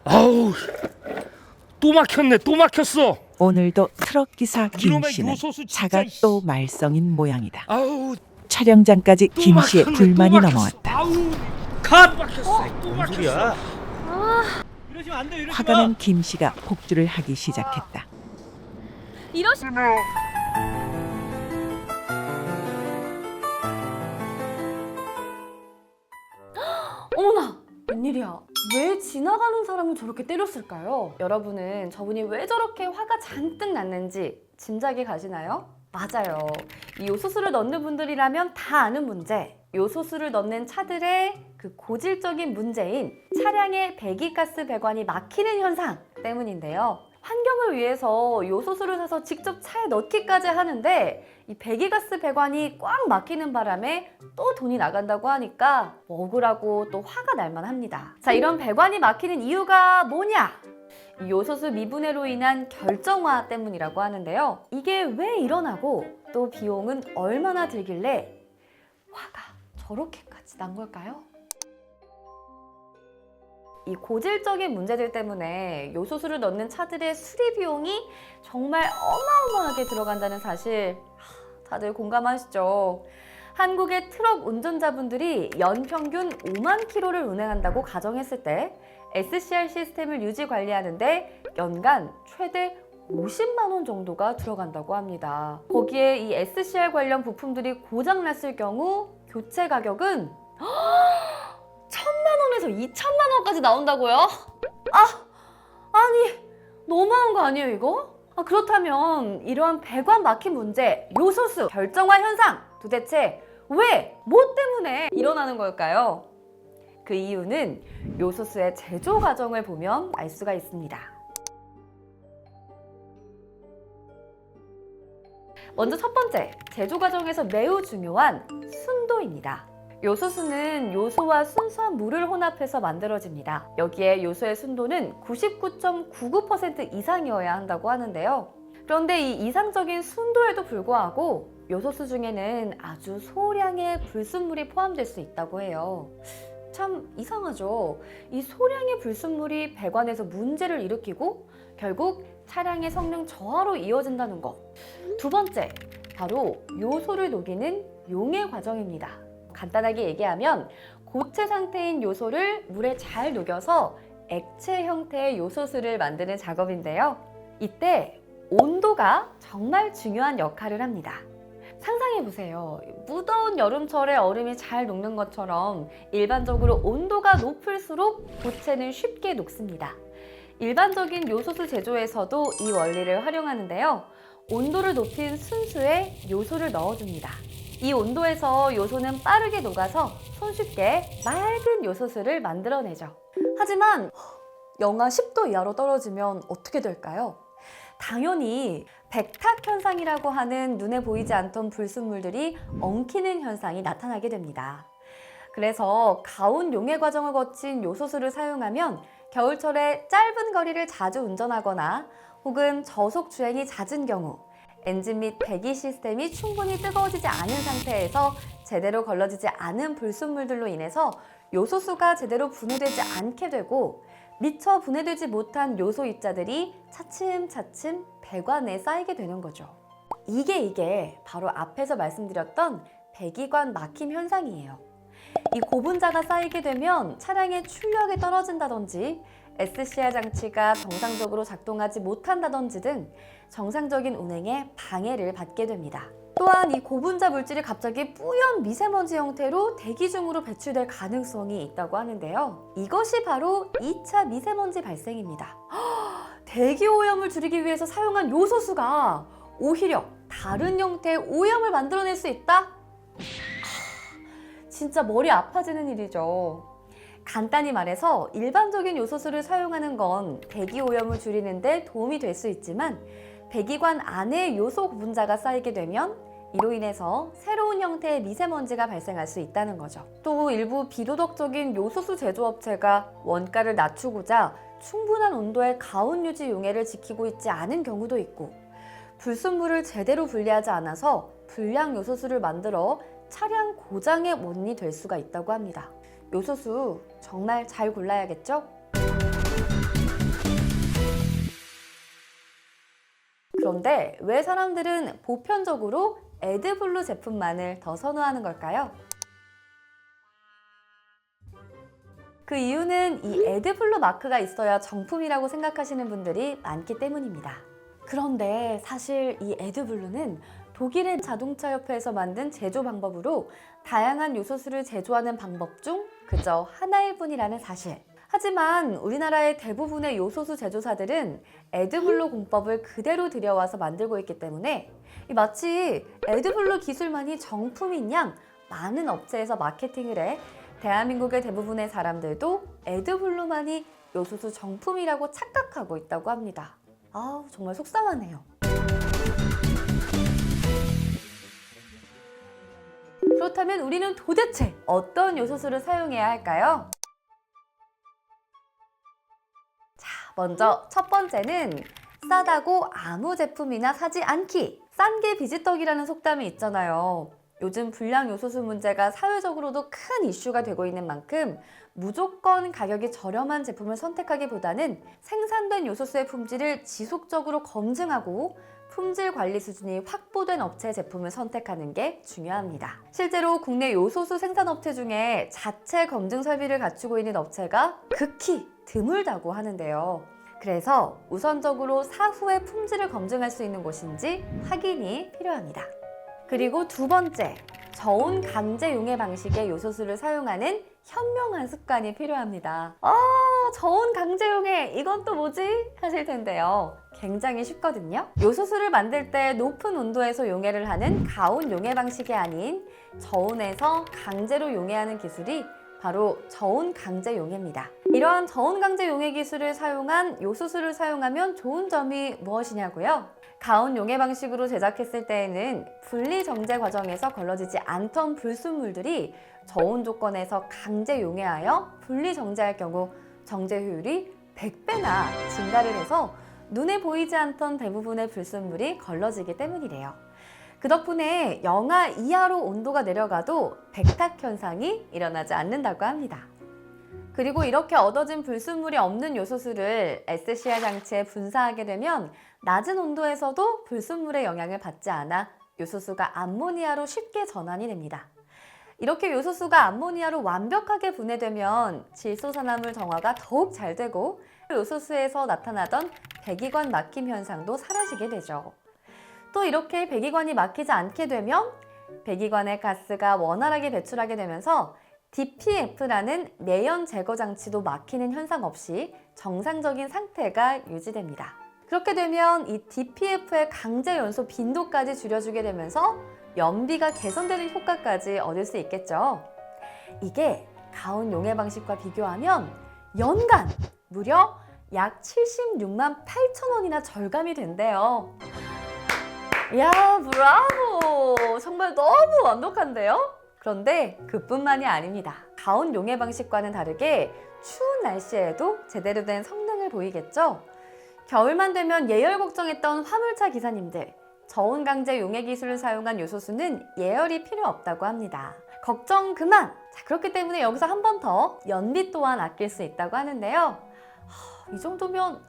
아우, 또 막혔네. 또 막혔어. 오늘도 트럭 기사 김 이놈의 씨는 요소수 진짜, 차가 이씨. 또 말썽인 모양이다. 아우, 촬영장까지 또 김 씨의 막혔네. 불만이 또 막혔어. 넘어왔다. 아우, 갓 막혔어. 또 막혔어. 소리야? 이러시면 안 돼, 이러지 화가 마. 난 김 씨가 폭주를 하기 시작했다. 어머나! 웬일이야? 왜 지나가는 사람을 저렇게 때렸을까요? 여러분은 저분이 왜 저렇게 화가 잔뜩 났는지 짐작이 가시나요? 맞아요. 이 요소수를 넣는 분들이라면 다 아는 문제. 요소수를 넣는 차들의 그 고질적인 문제인 차량의 배기가스 배관이 막히는 현상 때문인데요. 환경을 위해서 요소수를 사서 직접 차에 넣기까지 하는데 이 배기가스 배관이 꽉 막히는 바람에 또 돈이 나간다고 하니까 억울하고 또 화가 날만 합니다. 자, 이런 배관이 막히는 이유가 뭐냐? 이 요소수 미분해로 인한 결정화 때문이라고 하는데요. 이게 왜 일어나고 또 비용은 얼마나 들길래 화가 저렇게까지 난 걸까요? 이 고질적인 문제들 때문에 요소수를 넣는 차들의 수리 비용이 정말 어마어마하게 들어간다는 사실 다들 공감하시죠? 한국의 트럭 운전자분들이 연평균 5만 킬로를 운행한다고 가정했을 때 SCR 시스템을 유지 관리하는데 연간 최대 50만 원 정도가 들어간다고 합니다. 거기에 이 SCR 관련 부품들이 고장났을 경우 교체 가격은 1,000만 원에서 2,000만 원까지 나온다고요? 아니 너무한 거 아니에요 이거? 그렇다면 이러한 배관 막힌 문제, 요소수, 결정화 현상 도대체 왜, 뭐 때문에 일어나는 걸까요? 그 이유는 요소수의 제조 과정을 보면 알 수가 있습니다. 먼저 첫 번째, 제조 과정에서 매우 중요한 순도입니다. 요소수는 요소와 순수한 물을 혼합해서 만들어집니다. 여기에 요소의 순도는 99.99% 이상이어야 한다고 하는데요. 그런데 이 이상적인 순도에도 불구하고 요소수 중에는 아주 소량의 불순물이 포함될 수 있다고 해요. 참 이상하죠? 이 소량의 불순물이 배관에서 문제를 일으키고 결국 차량의 성능 저하로 이어진다는 것. 두 번째, 바로 요소를 녹이는 용해 과정입니다. 간단하게 얘기하면 고체 상태인 요소를 물에 잘 녹여서 액체 형태의 요소수를 만드는 작업인데요. 이때 온도가 정말 중요한 역할을 합니다. 상상해보세요. 무더운 여름철에 얼음이 잘 녹는 것처럼 일반적으로 온도가 높을수록 고체는 쉽게 녹습니다. 일반적인 요소수 제조에서도 이 원리를 활용하는데요. 온도를 높인 순수에 요소를 넣어줍니다. 이 온도에서 요소는 빠르게 녹아서 손쉽게 맑은 요소수를 만들어내죠. 하지만 영하 10도 이하로 떨어지면 어떻게 될까요? 당연히 백탁 현상이라고 하는 눈에 보이지 않던 불순물들이 엉키는 현상이 나타나게 됩니다. 그래서 가온 용해 과정을 거친 요소수를 사용하면 겨울철에 짧은 거리를 자주 운전하거나 혹은 저속 주행이 잦은 경우 엔진 및 배기 시스템이 충분히 뜨거워지지 않은 상태에서 제대로 걸러지지 않은 불순물들로 인해서 요소수가 제대로 분해되지 않게 되고 미처 분해되지 못한 요소 입자들이 차츰차츰 배관에 쌓이게 되는 거죠. 이게 바로 앞에서 말씀드렸던 배기관 막힘 현상이에요. 이 고분자가 쌓이게 되면 차량의 출력이 떨어진다든지 SCR 장치가 정상적으로 작동하지 못한다든지 등 정상적인 운행에 방해를 받게 됩니다. 또한 이 고분자 물질이 갑자기 뿌연 미세먼지 형태로 대기 중으로 배출될 가능성이 있다고 하는데요. 이것이 바로 2차 미세먼지 발생입니다. 대기 오염을 줄이기 위해서 사용한 요소수가 오히려 다른 형태의 오염을 만들어낼 수 있다? 진짜 머리 아파지는 일이죠. 간단히 말해서 일반적인 요소수를 사용하는 건 대기 오염을 줄이는 데 도움이 될 수 있지만 배기관 안에 요소 분자가 쌓이게 되면 이로 인해서 새로운 형태의 미세먼지가 발생할 수 있다는 거죠. 또 일부 비도덕적인 요소수 제조업체가 원가를 낮추고자 충분한 온도의 가온 유지 용해를 지키고 있지 않은 경우도 있고 불순물을 제대로 분리하지 않아서 불량 요소수를 만들어 차량 고장의 원인이 될 수가 있다고 합니다. 요소수 정말 잘 골라야겠죠? 그런데 왜 사람들은 보편적으로 에드블루 제품만을 더 선호하는 걸까요? 그 이유는 이 에드블루 마크가 있어야 정품이라고 생각하시는 분들이 많기 때문입니다. 그런데 사실 이 에드블루는 독일의 자동차 협회에서 만든 제조 방법으로 다양한 요소수를 제조하는 방법 중 그저 하나일 뿐이라는 사실. 하지만 우리나라의 대부분의 요소수 제조사들은 에드블루 공법을 그대로 들여와서 만들고 있기 때문에 마치 에드블루 기술만이 정품인 양 많은 업체에서 마케팅을 해 대한민국의 대부분의 사람들도 에드블루만이 요소수 정품이라고 착각하고 있다고 합니다. 아우, 정말 속상하네요. 그렇다면 우리는 도대체 어떤 요소수를 사용해야 할까요? 자, 먼저 첫 번째는 싸다고 아무 제품이나 사지 않기. 싼 게 비지떡이라는 속담이 있잖아요. 요즘 불량 요소수 문제가 사회적으로도 큰 이슈가 되고 있는 만큼 무조건 가격이 저렴한 제품을 선택하기보다는 생산된 요소수의 품질을 지속적으로 검증하고 품질 관리 수준이 확보된 업체 제품을 선택하는 게 중요합니다. 실제로 국내 요소수 생산업체 중에 자체 검증 설비를 갖추고 있는 업체가 극히 드물다고 하는데요. 그래서 우선적으로 사후에 품질을 검증할 수 있는 곳인지 확인이 필요합니다. 그리고 두 번째, 저온 강제 용해 방식의 요소수를 사용하는 현명한 습관이 필요합니다. 저온 강제 용해, 이건 또 뭐지? 하실 텐데요. 굉장히 쉽거든요. 요소수를 만들 때 높은 온도에서 용해를 하는 가온 용해 방식이 아닌 저온에서 강제로 용해하는 기술이 바로 저온 강제 용해입니다. 이러한 저온 강제 용해 기술을 사용한 요소수를 사용하면 좋은 점이 무엇이냐고요? 가온 용해 방식으로 제작했을 때에는 분리 정제 과정에서 걸러지지 않던 불순물들이 저온 조건에서 강제 용해하여 분리 정제할 경우 정제 효율이 100배나 증가를 해서 눈에 보이지 않던 대부분의 불순물이 걸러지기 때문이래요. 그 덕분에 영하 이하로 온도가 내려가도 백탁 현상이 일어나지 않는다고 합니다. 그리고 이렇게 얻어진 불순물이 없는 요소수를 SCR 장치에 분사하게 되면 낮은 온도에서도 불순물의 영향을 받지 않아 요소수가 암모니아로 쉽게 전환이 됩니다. 이렇게 요소수가 암모니아로 완벽하게 분해되면 질소산화물 정화가 더욱 잘 되고 요소수에서 나타나던 배기관 막힘 현상도 사라지게 되죠. 또 이렇게 배기관이 막히지 않게 되면 배기관의 가스가 원활하게 배출하게 되면서 DPF라는 내연 제거 장치도 막히는 현상 없이 정상적인 상태가 유지됩니다. 그렇게 되면 이 DPF의 강제 연소 빈도까지 줄여주게 되면서 연비가 개선되는 효과까지 얻을 수 있겠죠. 이게 가온 용해 방식과 비교하면 연간 무려 약 76만 8천 원이나 절감이 된대요. 이야, 브라보! 정말 너무 완벽한데요? 그런데 그뿐만이 아닙니다. 가온 용해 방식과는 다르게 추운 날씨에도 제대로 된 성능을 보이겠죠? 겨울만 되면 예열 걱정했던 화물차 기사님들, 저온 강제 용해 기술을 사용한 요소수는 예열이 필요 없다고 합니다. 걱정 그만! 자, 그렇기 때문에 여기서 한 번 더 연비 또한 아낄 수 있다고 하는데요. 이 정도면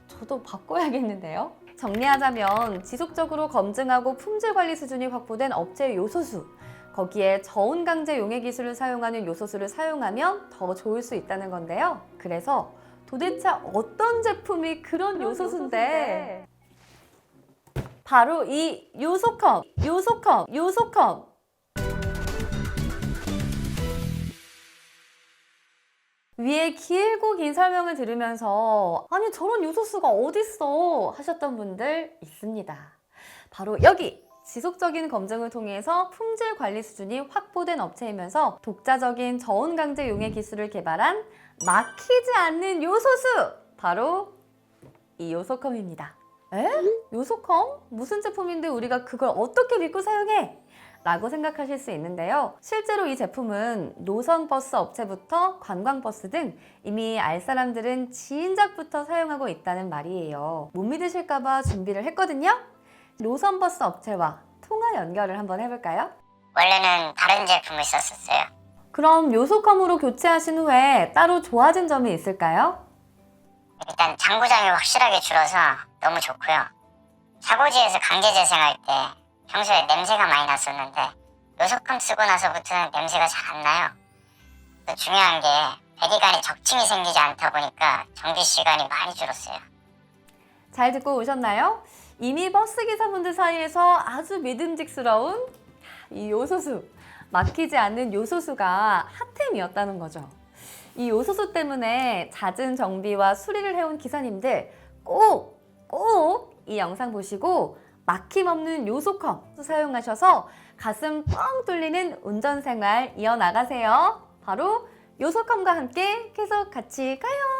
저도 바꿔야겠는데요? 정리하자면 지속적으로 검증하고 품질 관리 수준이 확보된 업체의 요소수, 거기에 저온 강제 용해 기술을 사용하는 요소수를 사용하면 더 좋을 수 있다는 건데요. 그래서 도대체 어떤 제품이 그런 요소수인데? 바로 이 요소컴! 위에 길고 긴 설명을 들으면서 아니 저런 요소수가 어딨어 하셨던 분들 있습니다. 바로 여기! 지속적인 검증을 통해서 품질 관리 수준이 확보된 업체이면서 독자적인 저온 강제 용해 기술을 개발한 막히지 않는 요소수! 바로 이 요소컴입니다. 에? 요소컴? 무슨 제품인데 우리가 그걸 어떻게 믿고 사용해? 라고 생각하실 수 있는데요. 실제로 이 제품은 노선버스 업체부터 관광버스 등 이미 알 사람들은 진작부터 사용하고 있다는 말이에요. 못 믿으실까봐 준비를 했거든요. 노선버스 업체와 통화 연결을 한번 해볼까요? 원래는 다른 제품을 썼었어요. 그럼 요소컴으로 교체하신 후에 따로 좋아진 점이 있을까요? 일단 장고장이 확실하게 줄어서 너무 좋고요. 사고지에서 강제 재생할 때 평소에 냄새가 많이 났었는데 요소컴 쓰고 나서부터는 냄새가 잘 안 나요. 또 중요한 게 배기관에 적침이 생기지 않다 보니까 정비 시간이 많이 줄었어요. 잘 듣고 오셨나요? 이미 버스 기사분들 사이에서 아주 믿음직스러운 이 요소수, 막히지 않는 요소수가 핫템이었다는 거죠. 이 요소수 때문에 잦은 정비와 수리를 해온 기사님들 꼭 이 영상 보시고 막힘없는 요소컴 사용하셔서 가슴 뻥 뚫리는 운전생활 이어나가세요. 바로 요소컴과 함께 계속 같이 가요.